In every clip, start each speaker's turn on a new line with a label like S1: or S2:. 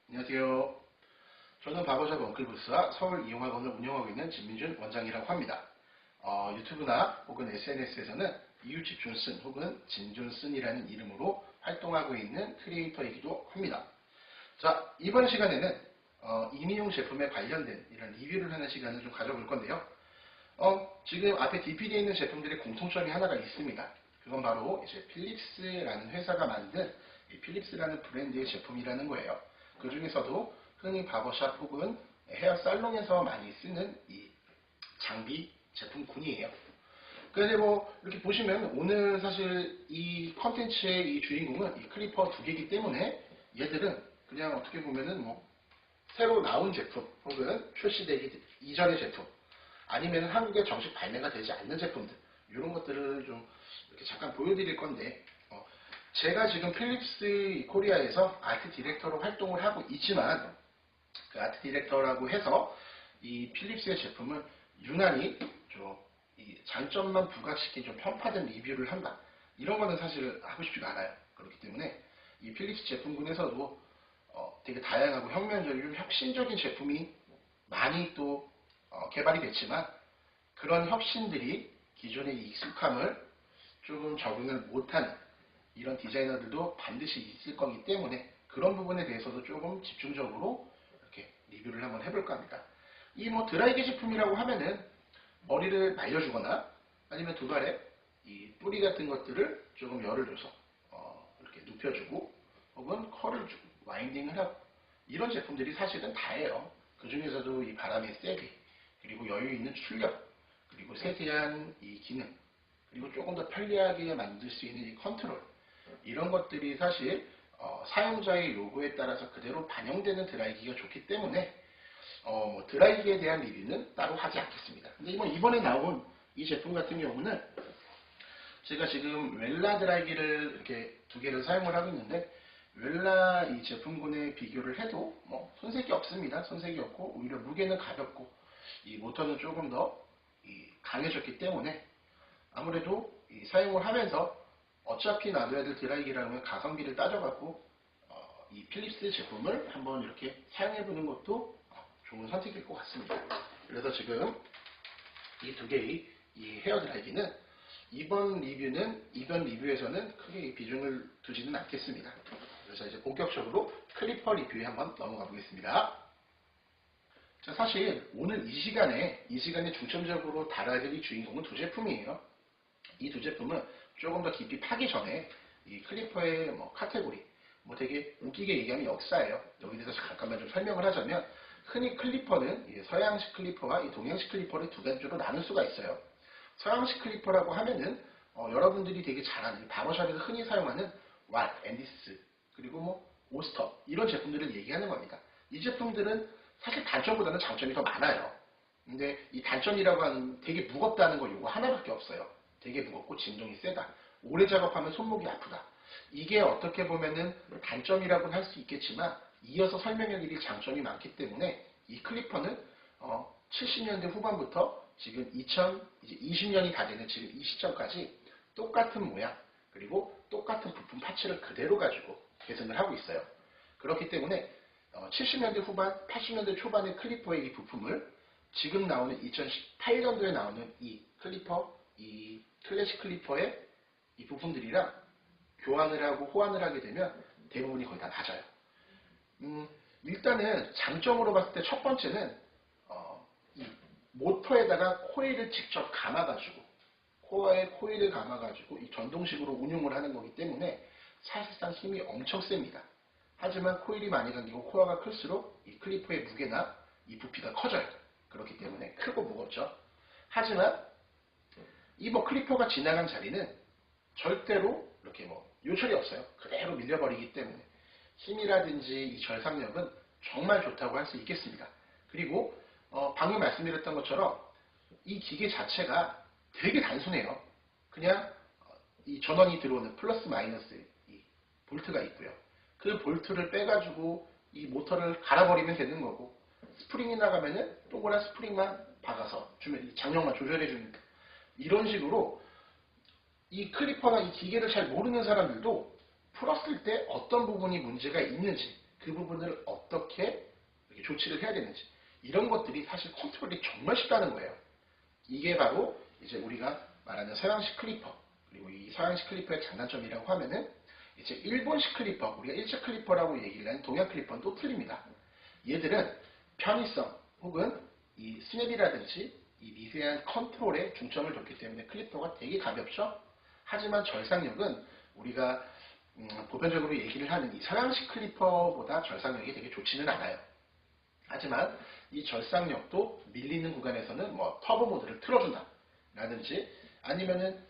S1: 안녕하세요. 저는 바버샵 원클부스와 서울이용학원을 운영하고 있는 진민준 원장이라고 합니다. 유튜브나 혹은 SNS에서는 이웃집 존슨 혹은 진존슨이라는 이름으로 활동하고 있는 크리에이터이기도 합니다. 자, 이번 시간에는 임의용 제품에 관련된 이런 리뷰를 하는 시간을 좀 가져볼 건데요. 지금 앞에 DPD에 있는 제품들의 공통점이 하나가 있습니다. 그건 바로 이제 필립스라는 회사가 만든 이 필립스라는 브랜드의 제품이라는 거예요. 그 중에서도 흔히 바버샵 혹은 헤어 살롱에서 많이 쓰는 이 장비 제품군이에요. 그런데 뭐 이렇게 보시면 오늘 사실 이 컨텐츠의 이 주인공은 이 클리퍼 두 개이기 때문에 얘들은 그냥 어떻게 보면은 뭐 새로 나온 제품 혹은 출시되기 이전의 제품 아니면 한국에 정식 발매가 되지 않는 제품들 이런 것들을 좀 이렇게 잠깐 보여드릴 건데 제가 지금 필립스 코리아에서 아트 디렉터로 활동을 하고 있지만 그 아트 디렉터라고 해서 이 필립스의 제품을 유난히 좀 이 장점만 부각시킨 좀 편파된 리뷰를 한다. 이런 거는 사실 하고 싶지가 않아요. 그렇기 때문에 이 필립스 제품군에서도 되게 다양하고 혁명적이고 혁신적인 제품이 많이 또 개발이 됐지만 그런 혁신들이 기존의 익숙함을 조금 적응을 못하는 이런 디자이너들도 반드시 있을 거기 때문에 그런 부분에 대해서도 조금 집중적으로 이렇게 리뷰를 한번 해볼까 합니다. 이 뭐 드라이기 제품이라고 하면은 머리를 말려주거나 아니면 두 발에 이 뿌리 같은 것들을 조금 열을 줘서 이렇게 눕혀주고 혹은 컬을 주고 와인딩을 하고 이런 제품들이 사실은 다예요. 그 중에서도 이 바람의 세기 그리고 여유 있는 출력 그리고 세세한 이 기능 그리고 조금 더 편리하게 만들 수 있는 이 컨트롤 이런 것들이 사실 사용자의 요구에 따라서 그대로 반영되는 드라이기가 좋기 때문에 뭐 드라이기에 대한 리뷰는 따로 하지 않겠습니다. 근데 뭐 이번에 나온 이 제품 같은 경우는 제가 지금 웰라 드라이기를 이렇게 두 개를 사용을 하고 있는데 웰라 이 제품군에 비교를 해도 뭐 손색이 없습니다. 손색이 없고 오히려 무게는 가볍고 이 모터는 조금 더 강해졌기 때문에 아무래도 사용을 하면서 어차피 놔둬야 될 드라이기라면 가성비를 따져갖고 이 필립스 제품을 한번 이렇게 사용해보는 것도 좋은 선택일 것 같습니다. 그래서 지금 이 두 개의 이 헤어 드라이기는 이번 리뷰에서는 크게 비중을 두지는 않겠습니다. 그래서 이제 본격적으로 클리퍼 리뷰에 한번 넘어가 보겠습니다. 자, 사실 오늘 이 시간에 중점적으로 다뤄야 될 이 주인공은 두 제품이에요. 이 두 제품은 조금 더 깊이 파기 전에 이 클리퍼의 뭐 카테고리, 뭐 되게 웃기게 얘기하면 역사예요. 여기 대해서 잠깐만 좀 설명을 하자면 흔히 클리퍼는 서양식 클리퍼와 이 동양식 클리퍼를 두 가지로 나눌 수가 있어요. 서양식 클리퍼라고 하면은 여러분들이 되게 잘 아는 바버샵에서 흔히 사용하는 왓, 앤디스, 그리고 뭐 오스터 이런 제품들을 얘기하는 겁니다. 이 제품들은 사실 단점보다는 장점이 더 많아요. 근데 이 단점이라고 하는 되게 무겁다는 거 요거 하나밖에 없어요. 되게 무겁고 진동이 세다. 오래 작업하면 손목이 아프다. 이게 어떻게 보면은 단점이라고는 할 수 있겠지만 이어서 설명해 드릴 장점이 많기 때문에 이 클리퍼는 70년대 후반부터 지금 2020년이 다 되는 지금 이 시점까지 똑같은 모양 그리고 똑같은 부품 파츠를 그대로 가지고 계승을 하고 있어요. 그렇기 때문에 70년대 후반, 80년대 초반의 클리퍼의 이 부품을 지금 나오는 2018년도에 나오는 이 클리퍼, 이 클래식 클리퍼의 이 부품들이랑 교환을 하고 호환을 하게 되면 대부분이 거의 다 낮아요. 일단은 장점으로 봤을 때 첫 번째는 이 모터에다가 코일을 직접 감아가지고 코어에 코일을 감아가지고 이 전동식으로 운용을 하는 거기 때문에 사실상 힘이 엄청 셉니다. 하지만 코일이 많이 당기고 코어가 클수록 이 클리퍼의 무게나 이 부피가 커져요. 그렇기 때문에 크고 무겁죠. 하지만 이 뭐 클리퍼가 지나간 자리는 절대로 이렇게 뭐 요철이 없어요. 그대로 밀려버리기 때문에 힘이라든지 이 절삭력은 정말 좋다고 할 수 있겠습니다. 그리고 방금 말씀드렸던 것처럼 이 기계 자체가 되게 단순해요. 그냥 이 전원이 들어오는 플러스 마이너스 이 볼트가 있고요. 그 볼트를 빼가지고 이 모터를 갈아버리면 되는 거고 스프링이 나가면은 동그란 스프링만 박아서 주면 이 장력만 조절해 주는 이런 식으로 이 클리퍼나 이 기계를 잘 모르는 사람들도 풀었을 때 어떤 부분이 문제가 있는지, 그 부분을 어떻게 이렇게 조치를 해야 되는지, 이런 것들이 사실 컨트롤이 정말 쉽다는 거예요. 이게 바로 이제 우리가 말하는 서양식 클리퍼, 그리고 이 서양식 클리퍼의 장단점이라고 하면은 이제 일본식 클리퍼, 우리가 일체 클리퍼라고 얘기를 하는 동양 클리퍼는 또 틀립니다. 얘들은 편의성 혹은 이 스냅이라든지 이 미세한 컨트롤에 중점을 뒀기 때문에 클리퍼가 되게 가볍죠. 하지만 절삭력은 우리가 보편적으로 얘기를 하는 이 서양식 클리퍼보다 절삭력이 되게 좋지는 않아요. 하지만 이 절삭력도 밀리는 구간에서는 뭐 터보 모드를 틀어준다 라든지 아니면은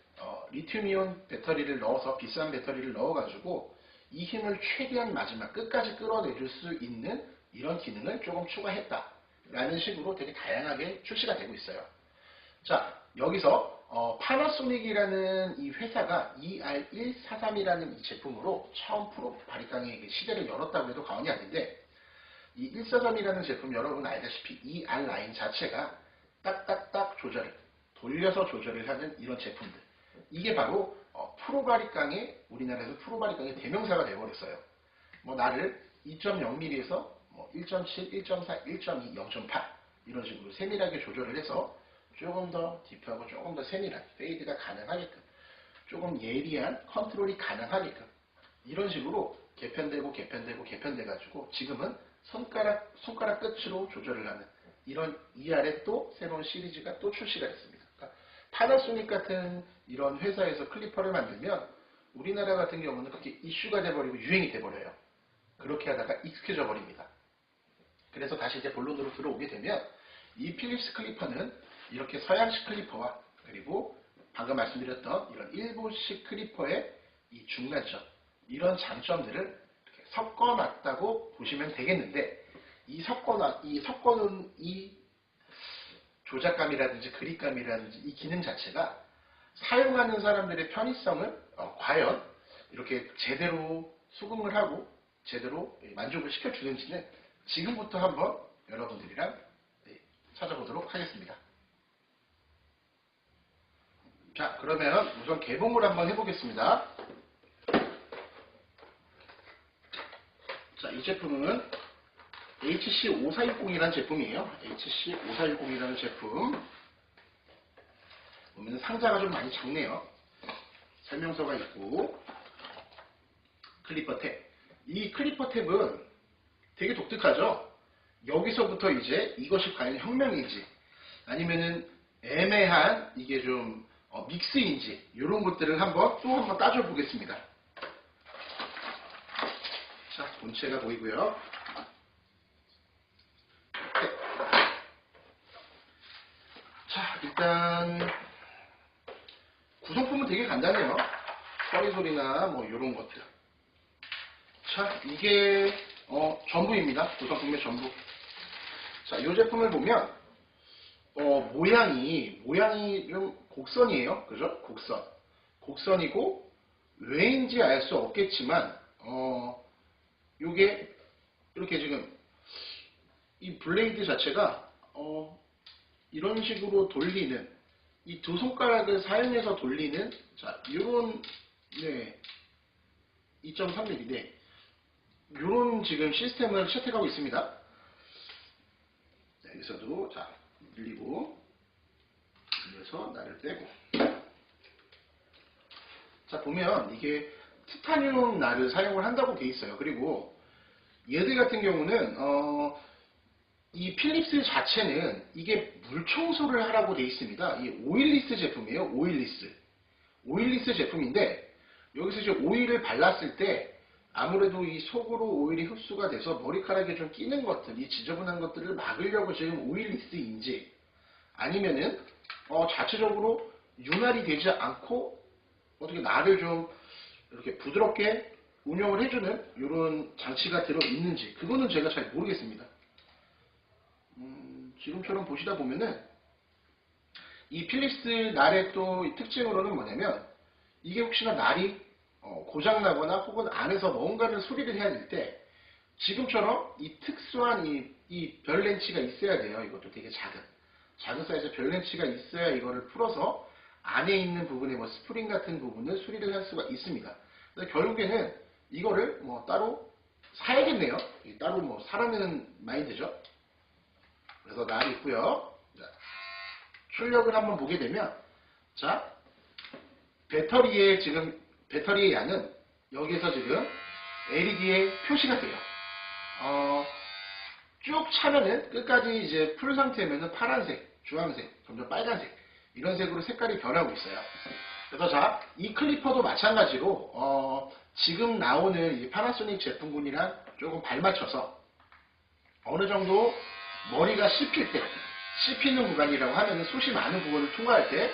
S1: 리튬이온 배터리를 넣어서 비싼 배터리를 넣어가지고 이 힘을 최대한 마지막 끝까지 끌어내줄 수 있는 이런 기능을 조금 추가했다 라는 식으로 되게 다양하게 출시가 되고 있어요. 자, 여기서 파나소닉이라는 이 회사가 ER143이라는 이 제품으로 처음 프로 바리깡의 시대를 열었다고 해도 과언이 아닌데, 이 143이라는 제품 여러분 알다시피 이 R 라인 자체가 딱딱딱 돌려서 조절을 하는 이런 제품들, 이게 바로 프로바리깡의, 우리나라에서 프로바리깡의 대명사가 되어버렸어요. 뭐 나를 2.0mm에서 1.7, 1.4, 1.2, 0.8 이런 식으로 세밀하게 조절을 해서 조금 더 딥하고 조금 더 세밀한 페이드가 가능하게끔, 조금 예리한 컨트롤이 가능하게끔 이런 식으로 개편돼가지고 지금은 손가락 끝으로 조절을 하는 이런 ER의 또 새로운 시리즈가 또 출시가 됐습니다. 그러니까 파나소닉 같은 이런 회사에서 클리퍼를 만들면 우리나라 같은 경우는 그렇게 이슈가 돼버리고 유행이 돼버려요. 그렇게 하다가 익숙해져 버립니다. 그래서 다시 이제 본론으로 들어오게 되면 이 필립스 클리퍼는 이렇게 서양식 클리퍼와 그리고 방금 말씀드렸던 이런 일본식 클리퍼의 이 중간점, 이런 장점들을 이렇게 섞어놨다고 보시면 되겠는데, 이 섞어놓은 이 조작감이라든지 그립감이라든지 이 기능 자체가 사용하는 사람들의 편의성을 과연 이렇게 제대로 수긍을 하고 제대로 만족을 시켜주는지는 지금부터 한번 여러분들이랑 찾아보도록 하겠습니다. 자, 그러면 우선 개봉을 한번 해보겠습니다. 자, 이 제품은 HC5460이라는 제품이에요. HC5460이라는 제품. 보면 상자가 좀 많이 작네요. 설명서가 있고, 클리퍼 탭. 이 클리퍼 탭은 되게 독특하죠? 여기서부터 이제 이것이 과연 혁명인지, 아니면은 애매한 이게 좀 믹스인지, 이런 것들을 한번 따져보겠습니다. 자, 본체가 보이고요. 자, 일단 구성품은 되게 간단해요. 소리나 뭐 이런 것들. 자, 이게 전부입니다. 구성품의 전부. 자, 이 제품을 보면 모양이 좀 곡선이에요. 그죠? 곡선이고 왜인지 알 수 없겠지만 요게 이렇게 지금 이 블레이드 자체가 이런 식으로 돌리는, 이 두 손가락을 사용해서 돌리는, 자, 요런 2.3mm인데 요런 지금 시스템을 채택하고 있습니다. 자, 여기서도 자, 늘리고 늘려서 날을 떼고, 자, 보면 이게 티타늄 날을 사용을 한다고 돼 있어요. 그리고 얘들 같은 경우는 이 필립스 자체는 이게 물 청소를 하라고 돼 있습니다. 이 오일리스 제품이에요. 오일리스 제품인데, 여기서 이제 오일을 발랐을 때 아무래도 이 속으로 오일이 흡수가 돼서 머리카락에 좀 끼는 것들, 이 지저분한 것들을 막으려고 지금 오일리스인지, 아니면은 자체적으로 윤활이 되지 않고 어떻게 나를 좀 이렇게 부드럽게 운영을 해주는 이런 장치가 들어있는지, 그거는 제가 잘 모르겠습니다. 지금처럼 보시다 보면은 이 필립스 날의 또 특징으로는 뭐냐면, 이게 혹시나 날이 고장나거나 혹은 안에서 뭔가를 수리를 해야 될 때 지금처럼 이 특수한 이 별렌치가 있어야 돼요. 이것도 되게 작은 사이즈 별렌치가 있어야 이거를 풀어서 안에 있는 부분에 뭐 스프링 같은 부분을 수리를 할 수가 있습니다. 그래서 결국에는 이거를 뭐 따로 사야겠네요. 따로 뭐 사라는 마인드죠. 그래서 날이 있고요. 자, 출력을 한번 보게 되면, 자, 배터리의 양은 여기에서 지금 LED에 표시가 돼요. 쭉 차면은 끝까지 이제 풀 상태면은 파란색, 주황색, 점점 빨간색 이런 색으로 색깔이 변하고 있어요. 그래서 자, 이 클리퍼도 마찬가지로 지금 나오는 이 파나소닉 제품군이랑 조금 발맞춰서 어느 정도 머리가 씹히는 구간이라고 하면은 숱이 많은 부분을 통과할 때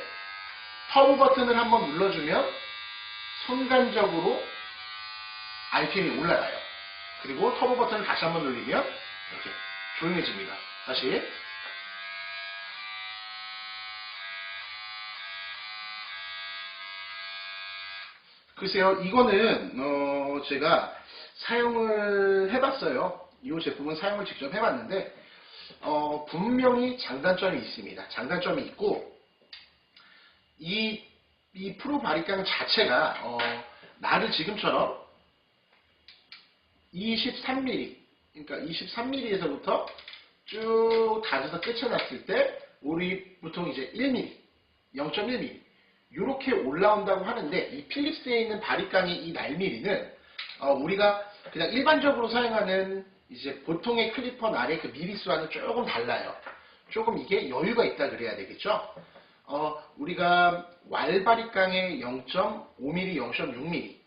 S1: 터보 버튼을 한번 눌러주면 순간적으로 RPM이 올라가요. 그리고 터보 버튼을 다시 한번 눌리면 이렇게 조용해집니다. 다시. 글쎄요, 이거는 제가 사용을 해봤어요. 이 제품은 사용을 직접 해봤는데 분명히 장단점이 있습니다. 장단점이 있고 이 프로 바리깡 자체가 나를 지금처럼 23mm, 그러니까 23mm에서부터 쭉 다져서 끝쳐놨을 때 우리 보통 이제 1mm, 0.1mm 이렇게 올라온다고 하는데 이 필립스에 있는 바리깡의 이 날밀이는 우리가 그냥 일반적으로 사용하는 이제 보통의 클리퍼 날의 그 미리수와는 조금 달라요. 조금 이게 여유가 있다 그래야 되겠죠. 우리가 왈바리깡의 0.5mm, 0.6mm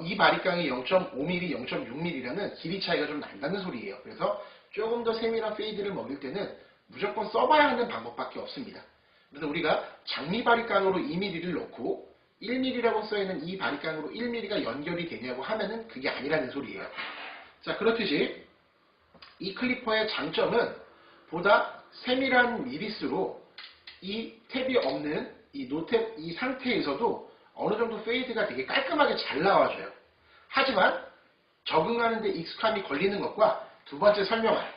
S1: 이 바리깡이 0.5mm, 0.6mm라는 길이 차이가 좀 난다는 소리예요. 그래서 조금 더 세밀한 페이드를 먹일 때는 무조건 써봐야 하는 방법밖에 없습니다. 그래서 우리가 장미 바리깡으로 2mm를 넣고 1mm라고 써있는 이 바리깡으로 1mm가 연결이 되냐고 하면은 그게 아니라는 소리예요. 자, 그렇듯이 이 클리퍼의 장점은 보다 세밀한 미리수로 이 탭이 없는 이 노탭 이 상태에서도 어느 정도 페이드가 되게 깔끔하게 잘 나와줘요. 하지만 적응하는데 익숙함이 걸리는 것과 두 번째 설명할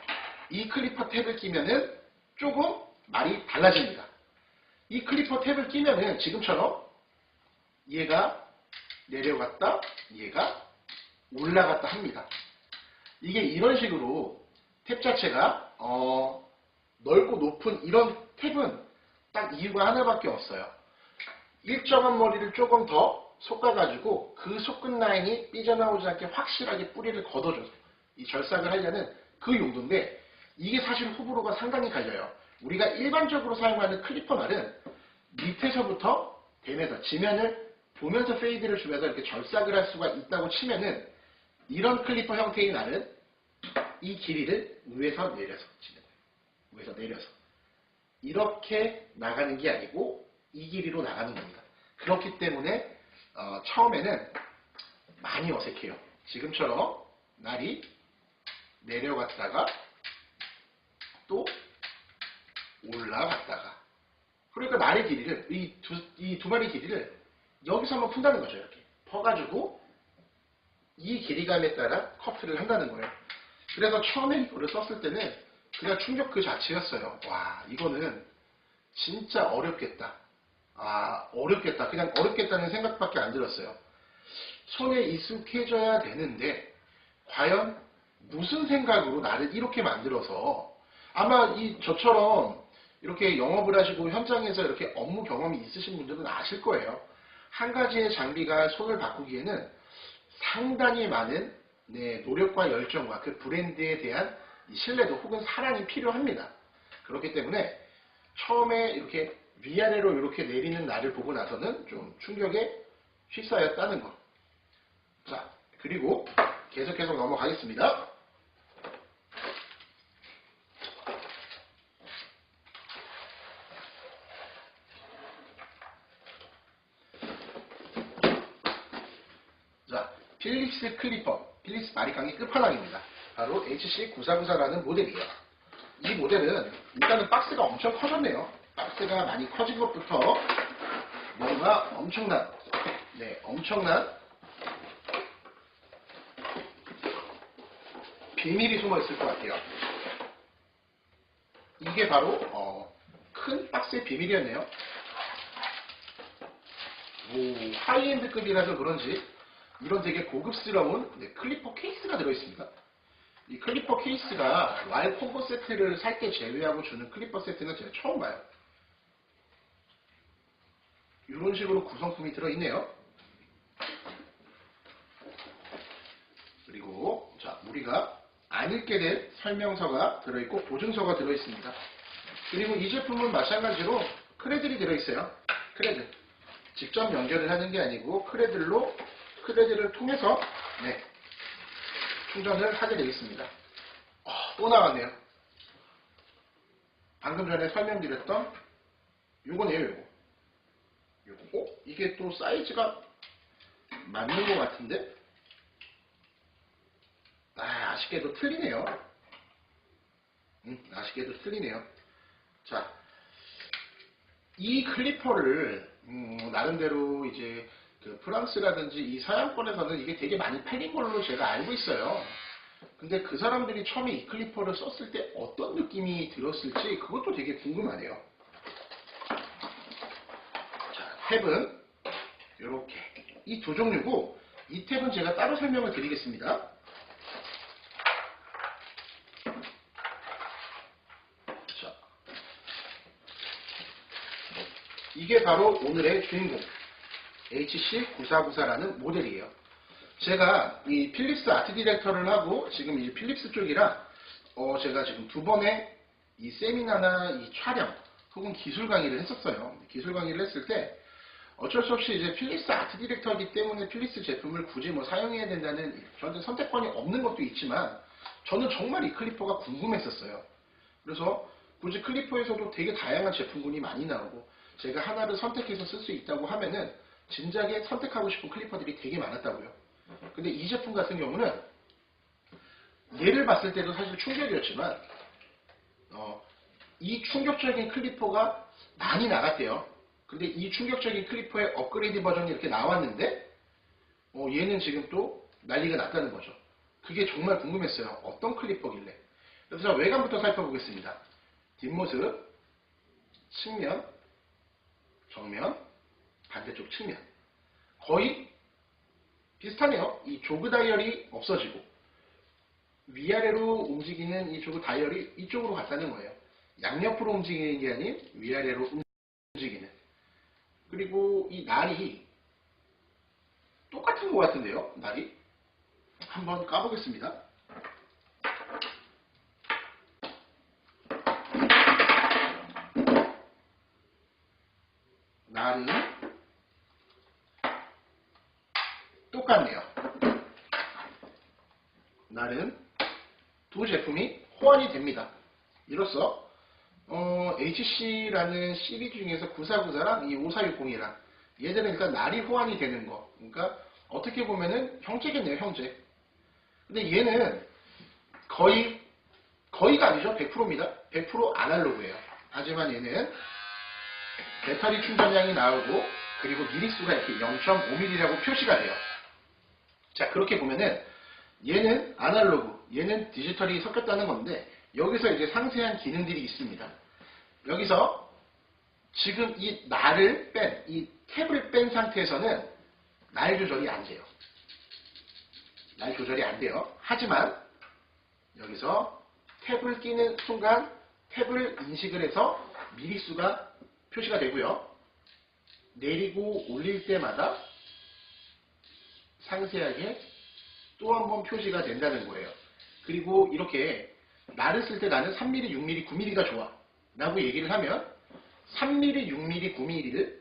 S1: 이 클리퍼 탭을 끼면은 조금 말이 달라집니다. 이 클리퍼 탭을 끼면은 지금처럼 얘가 내려갔다, 얘가 올라갔다 합니다. 이게 이런 식으로 탭 자체가 넓고 높은 이런 탭은 딱 이유가 하나밖에 없어요. 일정한 머리를 조금 더 솎아가지고 그 솎은 라인이 삐져나오지 않게 확실하게 뿌리를 걷어줘서 이 절삭을 하려는 그 용도인데 이게 사실 호불호가 상당히 갈려요. 우리가 일반적으로 사용하는 클리퍼 날은 밑에서부터 대면서 지면을 보면서 페이드를 주면서 이렇게 절삭을 할 수가 있다고 치면은 이런 클리퍼 형태의 날은 이 길이를 위에서 내려서 치는 거예요. 위에서 내려서 이렇게 나가는 게 아니고 이 길이로 나가는 겁니다. 그렇기 때문에 처음에는 많이 어색해요. 지금처럼 날이 내려갔다가 또 올라갔다가 그러니까 날의 길이를 이 두 마리 길이를 여기서 한번 푼다는 거죠. 이렇게 퍼가지고 이 길이감에 따라 커트를 한다는 거예요. 그래서 처음에 이거를 썼을 때는 그냥 충격 그 자체였어요. 와, 이거는 진짜 어렵겠다. 어렵겠다. 그냥 어렵겠다는 생각밖에 안 들었어요. 손에 익숙해져야 되는데 과연 무슨 생각으로 나를 이렇게 만들어서 아마 저처럼 이렇게 영업을 하시고 현장에서 이렇게 업무 경험이 있으신 분들은 아실 거예요. 한 가지의 장비가 손을 바꾸기에는 상당히 많은 노력과 열정과 그 브랜드에 대한 신뢰도 혹은 사랑이 필요합니다. 그렇기 때문에 처음에 이렇게 위아래로 이렇게 내리는 날을 보고 나서는 좀 충격에 휩싸였다는 것. 자, 그리고 계속해서 넘어가겠습니다. 자, 필립스 클리퍼, 필립스 바리깡의 끝판왕입니다. 바로 HC9494라는 모델이에요. 이 모델은 일단은 박스가 엄청 커졌네요. 박스가 많이 커진 것부터 뭔가 엄청난 비밀이 숨어 있을 것 같아요. 이게 바로 큰 박스의 비밀이었네요. 하이엔드급이라서 그런지 이런 되게 고급스러운 클리퍼 케이스가 들어있습니다. 이 클리퍼 케이스가 와일 콤보 세트를 살 때 제외하고 주는 클리퍼 세트는 제가 처음 봐요. 이런 식으로 구성품이 들어있네요. 그리고 자, 우리가 안 읽게 된 설명서가 들어있고 보증서가 들어있습니다. 그리고 이 제품은 마찬가지로 크레들이 들어있어요. 크레들. 직접 연결을 하는 게 아니고 크레들을 통해서 충전을 하게 되어 있습니다. 또 나왔네요. 방금 전에 설명드렸던 요거네요. 요거. 이게 또 사이즈가 맞는 것 같은데 아쉽게도 틀리네요. 아쉽게도 틀리네요. 자, 이 클리퍼를 나름대로 이제 그 프랑스라든지 이 서양권에서는 이게 되게 많이 팔린 걸로 제가 알고 있어요. 근데 그 사람들이 처음에 이 클리퍼를 썼을 때 어떤 느낌이 들었을지 그것도 되게 궁금하네요. 자, 탭은 이렇게 이 두 종류고, 이 탭은 제가 따로 설명을 드리겠습니다. 자, 이게 바로 오늘의 주인공 HC9494라는 모델이에요. 제가 이 필립스 아트 디렉터를 하고 지금 이 필립스 쪽이라 제가 지금 두 번의 이 세미나나 이 촬영 혹은 기술 강의를 했었어요. 기술 강의를 했을 때 어쩔 수 없이 이제 필립스 아트 디렉터이기 때문에 필립스 제품을 굳이 뭐 사용해야 된다는 저한테 선택권이 없는 것도 있지만 저는 정말 이 클리퍼가 궁금했었어요. 그래서 굳이 클리퍼에서도 되게 다양한 제품군이 많이 나오고 제가 하나를 선택해서 쓸 수 있다고 하면은 진작에 선택하고 싶은 클리퍼들이 되게 많았다고요. 근데 이 제품 같은 경우는 얘를 봤을 때도 사실 충격이었지만 이 충격적인 클리퍼가 많이 나갔대요. 근데 이 충격적인 클리퍼의 업그레이드 버전이 이렇게 나왔는데 얘는 지금 또 난리가 났다는 거죠. 그게 정말 궁금했어요. 어떤 클리퍼길래. 그래서 외관부터 살펴보겠습니다. 뒷모습, 측면, 정면, 반대쪽 측면. 거의 비슷하네요. 이 조그 다이얼이 없어지고 위아래로 움직이는 이 조그 다이얼이 이쪽으로 갔다는 거예요. 양옆으로 움직이는 게 아닌 위아래로 움직이는. 그리고 이 날이 똑같은 것 같은데요. 날이. 한번 까보겠습니다. 날은 똑같네요. 날은 두 제품이 호환이 됩니다. 이로써 HC라는 시리즈 중에서 9494랑 이 5460이랑 얘들은 일단 날이 호환이 되는 거. 그러니까 어떻게 보면은 형제겠네요, 형제. 근데 얘는 거의가 아니죠. 100%입니다. 100% 아날로그예요. 하지만 얘는 배터리 충전량이 나오고 그리고 미리수가 이렇게 0.5mm라고 표시가 돼요. 자, 그렇게 보면은 얘는 아날로그, 얘는 디지털이 섞였다는 건데 여기서 이제 상세한 기능들이 있습니다. 여기서 지금 이 날을 이 탭을 뺀 상태에서는 날 조절이 안 돼요. 날 조절이 안 돼요. 하지만 여기서 탭을 끼는 순간 탭을 인식을 해서 미리수가 표시가 되고요. 내리고 올릴 때마다 상세하게 또 한 번 표시가 된다는 거예요. 그리고 이렇게 날을 쓸 때 나는 3mm, 6mm, 9mm가 좋아 라고 얘기를 하면 3mm, 6mm, 9mm를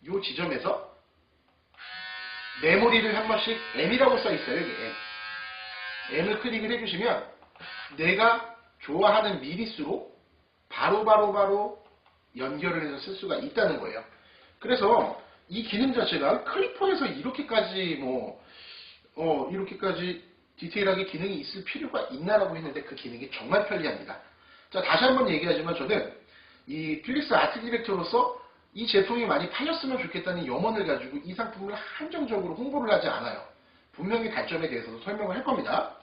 S1: 이 지점에서 메모리를 한 번씩 M이라고 써있어요. 여기 M. M을 클릭을 해주시면 내가 좋아하는 미리수로 바로 연결을 해서 쓸 수가 있다는 거예요. 그래서 이 기능 자체가 클리퍼에서 이렇게까지 이렇게까지 디테일하게 기능이 있을 필요가 있나라고 했는데 그 기능이 정말 편리합니다. 자, 다시 한번 얘기하지만 저는 이 필립스 아트 디렉터로서 이 제품이 많이 팔렸으면 좋겠다는 염원을 가지고 이 상품을 한정적으로 홍보를 하지 않아요. 분명히 단점에 대해서도 설명을 할 겁니다.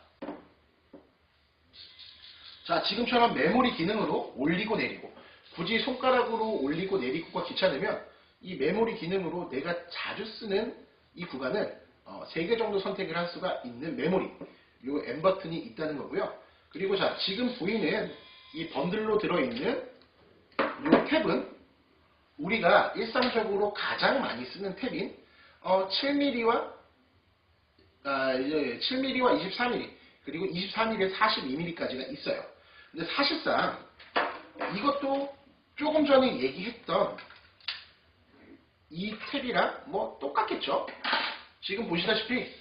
S1: 자, 지금처럼 메모리 기능으로 올리고 내리고, 굳이 손가락으로 올리고 내리고가 귀찮으면 이 메모리 기능으로 내가 자주 쓰는 이 구간을 3개 정도 선택을 할 수가 있는 메모리, 요 M 버튼이 있다는 거고요. 그리고 자, 지금 보이는 이 번들로 들어있는 이 탭은 우리가 일상적으로 가장 많이 쓰는 탭인 7mm와 7mm와 24mm, 그리고 24mm에 42mm까지가 있어요. 근데 사실상 이것도 조금 전에 얘기했던 이 탭이랑 뭐 똑같겠죠. 지금 보시다시피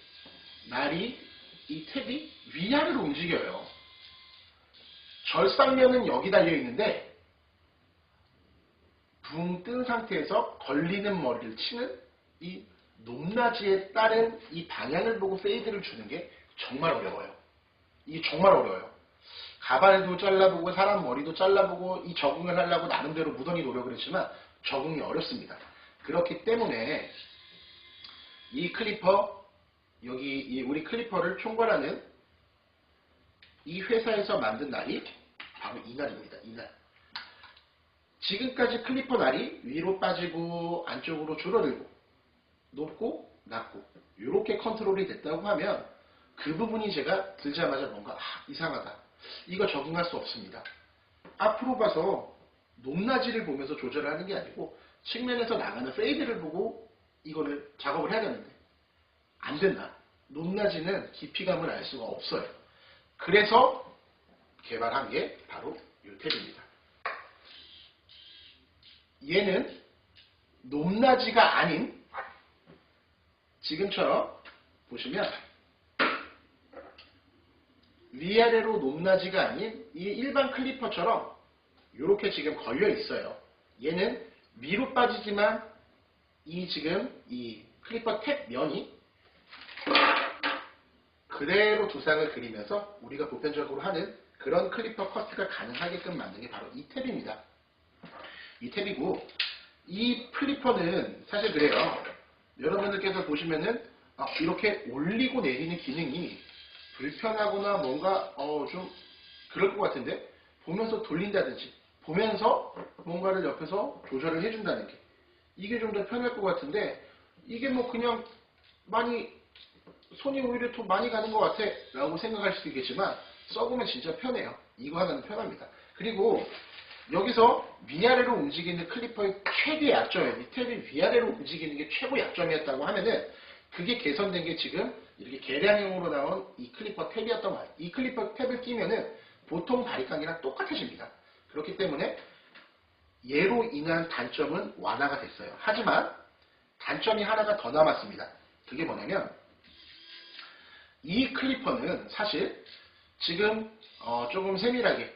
S1: 날이 이 탭이 위아래로 움직여요. 절상면은 여기 달려있는데 붕 뜬 상태에서 걸리는 머리를 치는 이 높낮이에 따른 이 방향을 보고 페이드를 주는 게 정말 어려워요. 이게 정말 어려워요. 가발도 잘라보고 사람 머리도 잘라보고 이 적응을 하려고 나름대로 무던히 노력을 했지만 적응이 어렵습니다. 그렇기 때문에 이 클리퍼, 여기 우리 클리퍼를 총괄하는 이 회사에서 만든 날이 바로 이 날입니다. 이 날. 지금까지 클리퍼 날이 위로 빠지고 안쪽으로 줄어들고 높고 낮고 이렇게 컨트롤이 됐다고 하면 그 부분이 제가 들자마자 뭔가 이상하다. 이거 적응할 수 없습니다. 앞으로 봐서 높낮이를 보면서 조절을 하는 게 아니고 측면에서 나가는 페이드를 보고 이거를 작업을 해야 되는데 안 된다. 높낮이는 깊이감을 알 수가 없어요. 그래서 개발한 게 바로 이 탭입니다. 얘는 높낮이가 아닌 지금처럼 보시면 위아래로 높낮이가 아닌 이 일반 클리퍼처럼 이렇게 지금 걸려 있어요. 얘는 위로 빠지지만 이 지금 이 클리퍼 탭 면이 그대로 두상을 그리면서 우리가 보편적으로 하는 그런 클리퍼 커트가 가능하게끔 만든 게 바로 이 탭입니다. 이 탭이고 이 클리퍼는 사실 그래요. 여러분들께서 보시면은 이렇게 올리고 내리는 기능이 불편하거나 뭔가 좀 그럴 것 같은데 보면서 돌린다든지 보면서 뭔가를 옆에서 조절을 해준다는 게 이게 좀 더 편할 것 같은데 이게 뭐 그냥 많이 손이 오히려 더 많이 가는 것 같아 라고 생각할 수도 있겠지만 써보면 진짜 편해요. 이거 하나는 편합니다. 그리고 여기서 위아래로 움직이는 클리퍼의 최대 약점이에요. 이 탭이 위아래로 움직이는 게 최고 약점이었다고 하면은 그게 개선된 게 지금 이렇게 계량형으로 나온 이 클리퍼 탭이었던 거예요. 이 클리퍼 탭을 끼면은 보통 바리깡이랑 똑같아집니다. 그렇기 때문에 얘로 인한 단점은 완화가 됐어요. 하지만 단점이 하나가 더 남았습니다. 그게 뭐냐면 이 클리퍼는 사실 지금 조금 세밀하게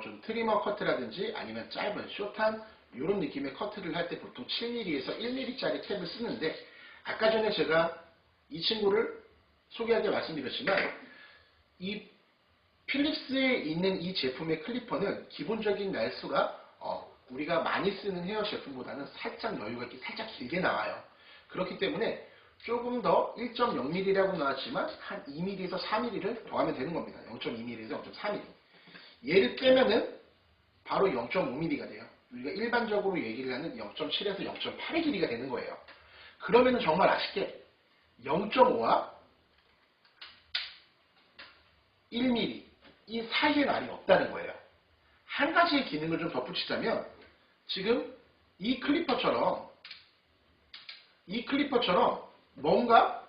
S1: 좀 트리머 커트라든지 아니면 짧은 숏한 이런 느낌의 커트를 할 때 보통 7mm에서 1mm짜리 탭을 쓰는데 아까 전에 제가 이 친구를 소개할 때 말씀드렸지만 이 필립스에 있는 이 제품의 클리퍼는 기본적인 날수가 우리가 많이 쓰는 헤어 제품보다는 살짝 여유가 있게 살짝 길게 나와요. 그렇기 때문에 조금 더 1.0mm라고 나왔지만 한 2mm에서 4mm를 더하면 되는 겁니다. 0.2mm에서 0.4mm. 얘를 빼면은 바로 0.5mm가 돼요. 우리가 일반적으로 얘기를 하는 0.7에서 0.8의 길이가 되는 거예요. 그러면은 정말 아쉽게 0.5와 1mm 이 사이의 날이 없다는 거예요. 한 가지의 기능을 좀 덧붙이자면 지금 이 클리퍼처럼 뭔가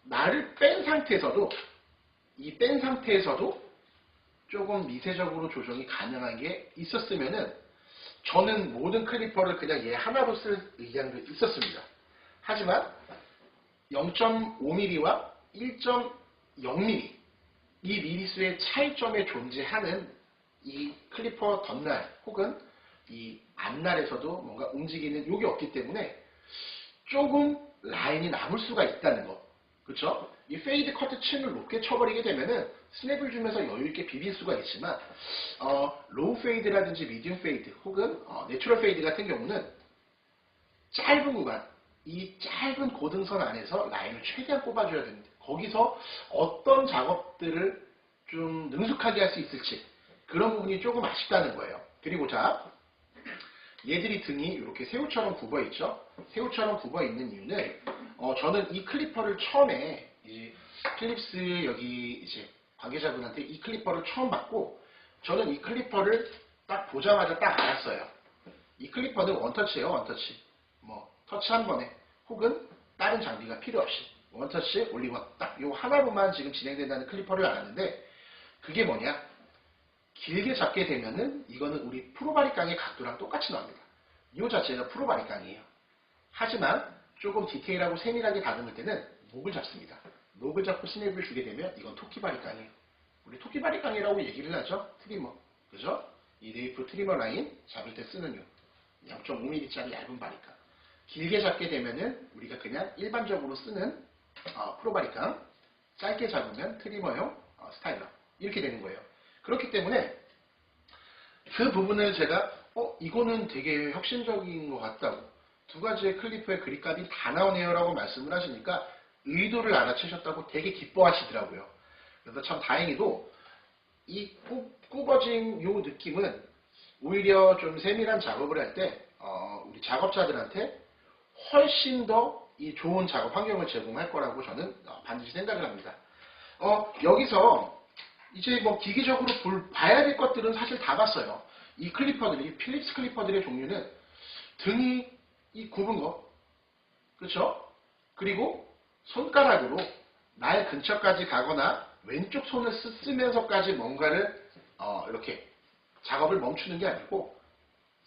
S1: 날을 뺀 상태에서도 조금 미세적으로 조정이 가능한 게 있었으면은 저는 모든 클리퍼를 그냥 얘 하나로 쓸 의향도 있었습니다. 하지만 0.5mm와 1.0mm 이 미리수의 차이점에 존재하는 이 클리퍼 덧날 혹은 이 앞날에서도 뭔가 움직이는 요게 없기 때문에 조금 라인이 남을 수가 있다는 거. 그쵸? 이 페이드 커트 층을 높게 쳐버리게 되면은 스냅을 주면서 여유있게 비빌 수가 있지만 로우 페이드라든지 미디움 페이드 혹은 내추럴 페이드 같은 경우는 짧은 구간 이 짧은 고등선 안에서 라인을 최대한 뽑아줘야 됩니다. 거기서 어떤 작업들을 좀 능숙하게 할 수 있을지 그런 부분이 조금 아쉽다는 거예요. 그리고 자 얘들이 등이 이렇게 새우처럼 굽어 있죠. 새우처럼 굽어 있는 이유는 저는 이 클리퍼를 처음에 이제 필립스 여기 이제 관계자분한테 이 클리퍼를 처음 받고 저는 이 클리퍼를 딱 보자마자 딱 알았어요. 이 클리퍼는 원터치예요. 원터치. 뭐 터치 한 번에 혹은 다른 장비가 필요 없이 원터치 올리원 딱 요 하나로만 지금 진행된다는 클리퍼를 알았는데 그게 뭐냐? 길게 잡게 되면은 이거는 우리 프로바리깡의 각도랑 똑같이 나옵니다. 이 자체가 프로바리깡이에요. 하지만 조금 디테일하고 세밀하게 다듬을 때는 목을 잡습니다. 목을 잡고 스냅을 주게 되면 이건 토끼바리깡이에요. 우리 토끼바리깡이라고 얘기를 하죠. 트리머. 그죠? 이 네이프 트리머 라인 잡을 때 쓰는 요 0.5mm짜리 얇은 바리깡. 길게 잡게 되면은 우리가 그냥 일반적으로 쓰는 프로바리깡, 짧게 잡으면 트리머용 스타일러 이렇게 되는 거예요. 그렇기 때문에 그 부분을 제가 이거는 되게 혁신적인 것 같다고 두 가지의 클리프의 그립값이 다 나오네요 라고 말씀을 하시니까 의도를 알아채셨다고 되게 기뻐하시더라고요. 그래서 참 다행히도 이 꾸거진 요 느낌은 오히려 좀 세밀한 작업을 할 때 우리 작업자들한테 훨씬 더 이 좋은 작업 환경을 제공할 거라고 저는 반드시 생각을 합니다. 여기서 이제 뭐 기계적으로 봐야 될 것들은 사실 다 봤어요. 이 클리퍼들이 필립스 클리퍼들의 종류는 등이 이 굽은 거, 그렇죠? 그리고 손가락으로 날 근처까지 가거나 왼쪽 손을 쓰면서까지 뭔가를 이렇게 작업을 멈추는 게 아니고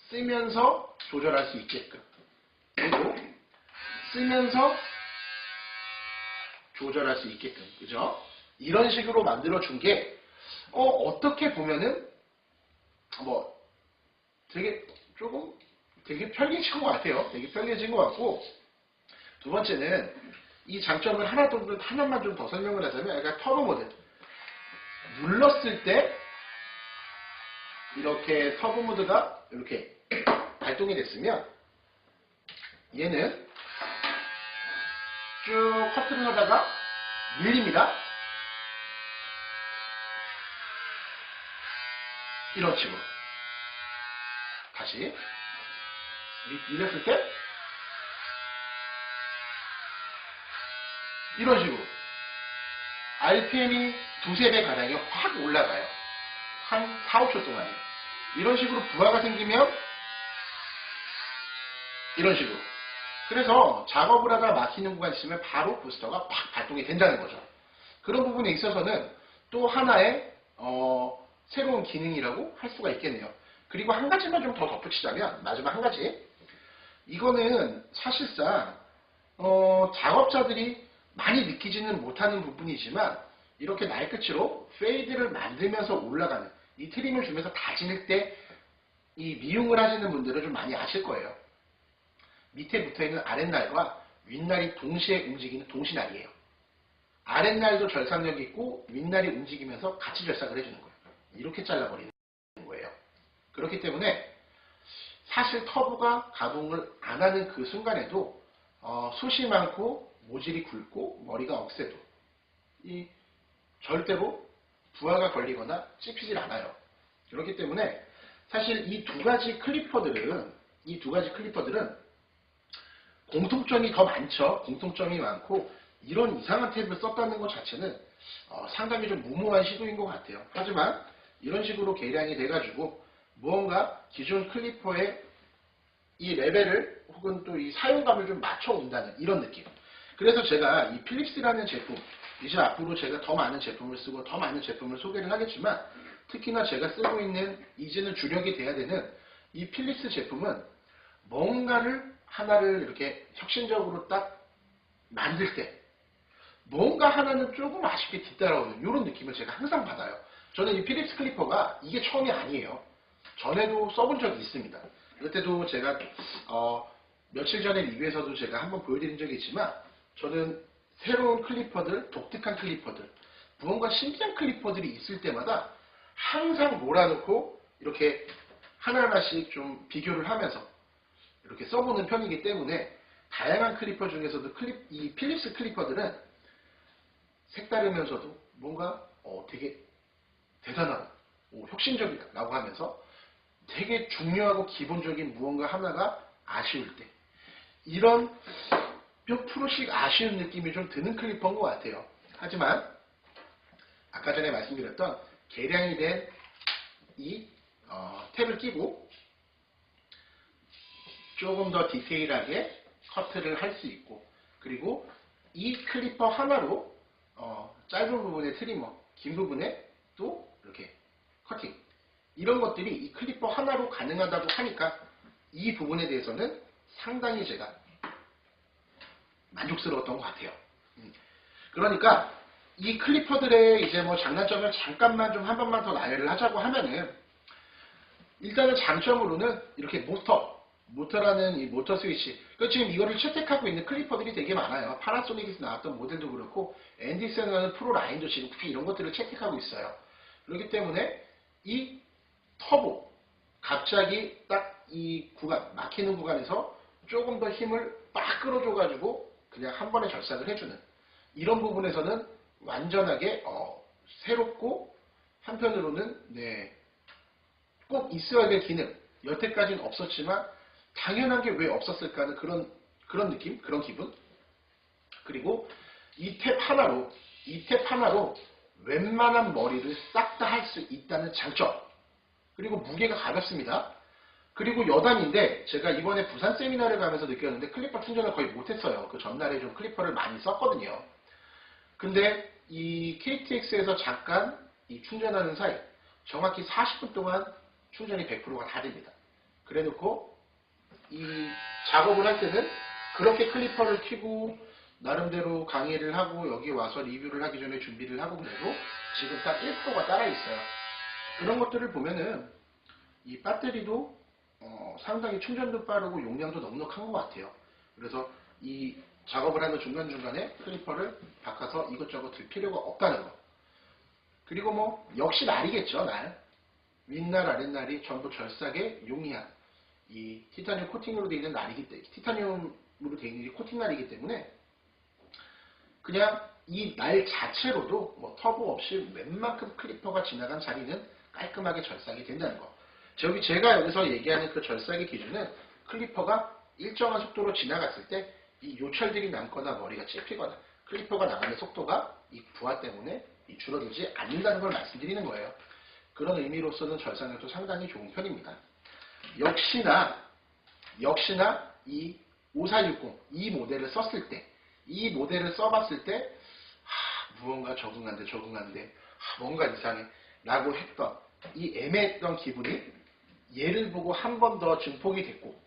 S1: 쓰면서 조절할 수 있게끔 그리고 쓰면서 조절할 수 있게끔 그죠? 이런 식으로 만들어 준 게 어떻게 보면은 뭐 되게 조금 되게 편리해진 것 같아요. 되게 편리해진 것 같고 두 번째는 이 장점을 하나만 좀 더 설명을 하자면 약간 터보 모드 눌렀을 때 이렇게 터보 모드가 이렇게 발동이 됐으면 얘는 쭉 커트를 하다가 밀립니다. 이런 식으로 다시 밀렸을 때 이런 식으로 RPM이 두세 배 가량이 확 올라가요. 한 4, 5초 동안에 이런 식으로 부하가 생기면 이런 식으로 그래서 작업을 하다 막히는 구간이 있으면 바로 부스터가 팍 발동이 된다는 거죠. 그런 부분에 있어서는 또 하나의 새로운 기능이라고 할 수가 있겠네요. 그리고 한 가지만 좀 더 덧붙이자면 마지막 한 가지 이거는 사실상 작업자들이 많이 느끼지는 못하는 부분이지만 이렇게 날끝으로 페이드를 만들면서 올라가는 이 트림을 주면서 다지는 때 이 미용을 하시는 분들은 좀 많이 아실 거예요. 밑에 붙어있는 아랫날과 윗날이 동시에 움직이는 동시날이에요. 아랫날도 절삭력이 있고 윗날이 움직이면서 같이 절삭을 해주는 거예요. 이렇게 잘라버리는 거예요. 그렇기 때문에 사실 터보가 가동을 안 하는 그 순간에도 숱이 많고 모질이 굵고 머리가 억세도 이 절대로 부하가 걸리거나 찝히질 않아요. 그렇기 때문에 사실 이 두 가지 클리퍼들은 공통점이 더 많죠. 공통점이 많고 이런 이상한 탭을 썼다는 것 자체는 상당히 좀 무모한 시도인 것 같아요. 하지만 이런 식으로 개량이 돼가지고 무언가 기존 클리퍼의 이 레벨을 혹은 또 이 사용감을 좀 맞춰온다는 이런 느낌. 그래서 제가 이 필립스라는 제품 이제 앞으로 제가 더 많은 제품을 쓰고 더 많은 제품을 소개를 하겠지만 특히나 제가 쓰고 있는 이제는 주력이 돼야 되는 이 필립스 제품은 뭔가를 하나를 이렇게 혁신적으로 딱 만들 때 뭔가 하나는 조금 아쉽게 뒤따라오는 이런 느낌을 제가 항상 받아요. 저는 이 필립스 클리퍼가 이게 처음이 아니에요. 전에도 써본 적이 있습니다. 그때도 제가 며칠 전에 리뷰에서도 제가 한번 보여드린 적이 있지만 저는 새로운 클리퍼들, 독특한 클리퍼들, 무언가 신기한 클리퍼들이 있을 때마다 항상 몰아놓고 이렇게 하나하나씩 좀 비교를 하면서 이렇게 써보는 편이기 때문에 다양한 클리퍼 중에서도 이 필립스 클리퍼들은 색다르면서도 뭔가 되게 대단하고 혁신적이다 라고 하면서 되게 중요하고 기본적인 무언가 하나가 아쉬울 때 이런 몇 프로씩 아쉬운 느낌이 좀 드는 클리퍼인 것 같아요. 하지만 아까 전에 말씀드렸던 개량이 된 이 탭을 끼고 조금 더 디테일하게 커트를 할 수 있고, 그리고 이 클리퍼 하나로 짧은 부분의 트리머, 긴 부분에 또 이렇게 커팅, 이런 것들이 이 클리퍼 하나로 가능하다고 하니까 이 부분에 대해서는 상당히 제가 만족스러웠던 것 같아요. 그러니까 이 클리퍼들의 이제 뭐 장단점을 잠깐만 좀 한 번만 더 나열을 하자고 하면은, 일단은 장점으로는 이렇게 모터라는 이 모터 스위치, 지금 이거를 채택하고 있는 클리퍼들이 되게 많아요. 파나소닉에서 나왔던 모델도 그렇고 앤디슨이라는 프로 라인도 지금 특히 이런 것들을 채택하고 있어요. 그렇기 때문에 이 터보, 갑자기 딱 이 구간, 막히는 구간에서 조금 더 힘을 빡 끌어줘가지고 그냥 한 번에 절삭을 해주는 이런 부분에서는 완전하게 새롭고, 한편으로는 꼭 있어야 될 기능, 여태까지는 없었지만 당연한 게 왜 없었을까 하는 그런 느낌, 그런 기분. 그리고 이 탭 하나로 웬만한 머리를 싹 다 할 수 있다는 장점. 그리고 무게가 가볍습니다. 그리고 여단인데, 제가 이번에 부산 세미나를 가면서 느꼈는데 클리퍼 충전을 거의 못했어요. 그 전날에 좀 클리퍼를 많이 썼거든요. 근데 이 KTX에서 잠깐 이 충전하는 사이 정확히 40분 동안 충전이 100%가 다 됩니다. 그래 놓고 이 작업을 할 때는 그렇게 클리퍼를 켜고 나름대로 강의를 하고 여기 와서 리뷰를 하기 전에 준비를 하고 그래도 지금 딱 1%가 따라 있어요. 그런 것들을 보면은 이 배터리도 상당히 충전도 빠르고 용량도 넉넉한 것 같아요. 그래서 이 작업을 하는 중간중간에 클리퍼를 바꿔서 이것저것 들 필요가 없다는 거. 그리고 뭐 역시 날이겠죠. 날. 윗날 아랫날이 전부 절삭에 용이한 이 티타늄 코팅으로 되어 있는 날이기 때문에, 티타늄으로 되어 있는 코팅 날이기 때문에 그냥 이 날 자체로도 뭐 터보 없이 웬만큼 클리퍼가 지나간 자리는 깔끔하게 절삭이 된다는 거. 제가 여기서 얘기하는 그 절삭의 기준은 클리퍼가 일정한 속도로 지나갔을 때 이 요철들이 남거나 머리가 찝히거나 클리퍼가 나가는 속도가 이 부하 때문에 줄어들지 않는다는 걸 말씀드리는 거예요. 그런 의미로서는 절삭력도 상당히 좋은 편입니다. 역시나 이 5460 이 모델을 썼을 때, 이 모델을 써봤을 때 무언가 적응한데 뭔가 이상해 라고 했던 이 애매했던 기분이 얘를 보고 한 번 더 증폭이 됐고,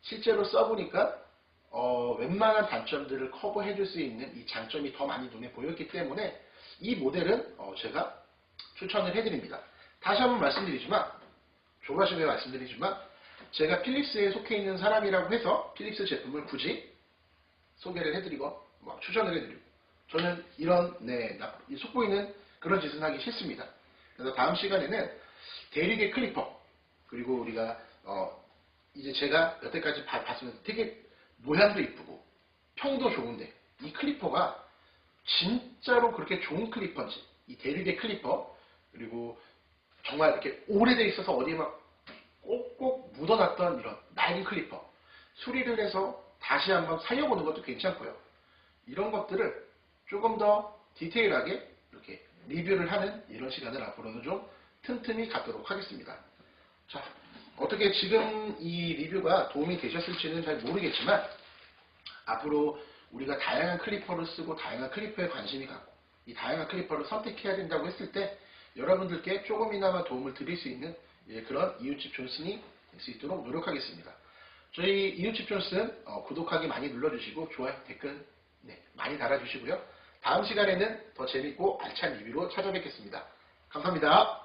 S1: 실제로 써보니까 웬만한 단점들을 커버해줄 수 있는 이 장점이 더 많이 눈에 보였기 때문에 이 모델은 제가 추천을 해드립니다. 다시 한번 말씀드리지만, 조바심에 말씀드리지만, 제가 필립스에 속해 있는 사람이라고 해서 필립스 제품을 굳이 소개를 해드리고 추천을 해드리고, 저는 이런 속보이는 그런 짓은 하기 싫습니다. 그래서 다음 시간에는 대륙의 클리퍼, 그리고 우리가 이제 제가 여태까지 봤으면 되게 모양도 이쁘고 평도 좋은데 이 클리퍼가 진짜로 그렇게 좋은 클리퍼인지, 이 대륙의 클리퍼, 그리고 정말 이렇게 오래돼 있어서 어디에 막 꼭꼭 묻어놨던 이런 낡은 클리퍼 수리를 해서 다시 한번 사용해보는 것도 괜찮고요. 이런 것들을 조금 더 디테일하게 이렇게 리뷰를 하는 이런 시간을 앞으로는 좀 틈틈이 갖도록 하겠습니다. 자, 어떻게 지금 이 리뷰가 도움이 되셨을지는 잘 모르겠지만, 앞으로 우리가 다양한 클리퍼를 쓰고 다양한 클리퍼에 관심이 갖고 이 다양한 클리퍼를 선택해야 된다고 했을 때 여러분들께 조금이나마 도움을 드릴 수 있는 그런 이웃집 존슨이 될 수 있도록 노력하겠습니다. 저희 이웃집 존슨 구독하기 많이 눌러주시고 좋아요, 댓글 많이 달아주시고요. 다음 시간에는 더 재밌고 알찬 리뷰로 찾아뵙겠습니다. 감사합니다.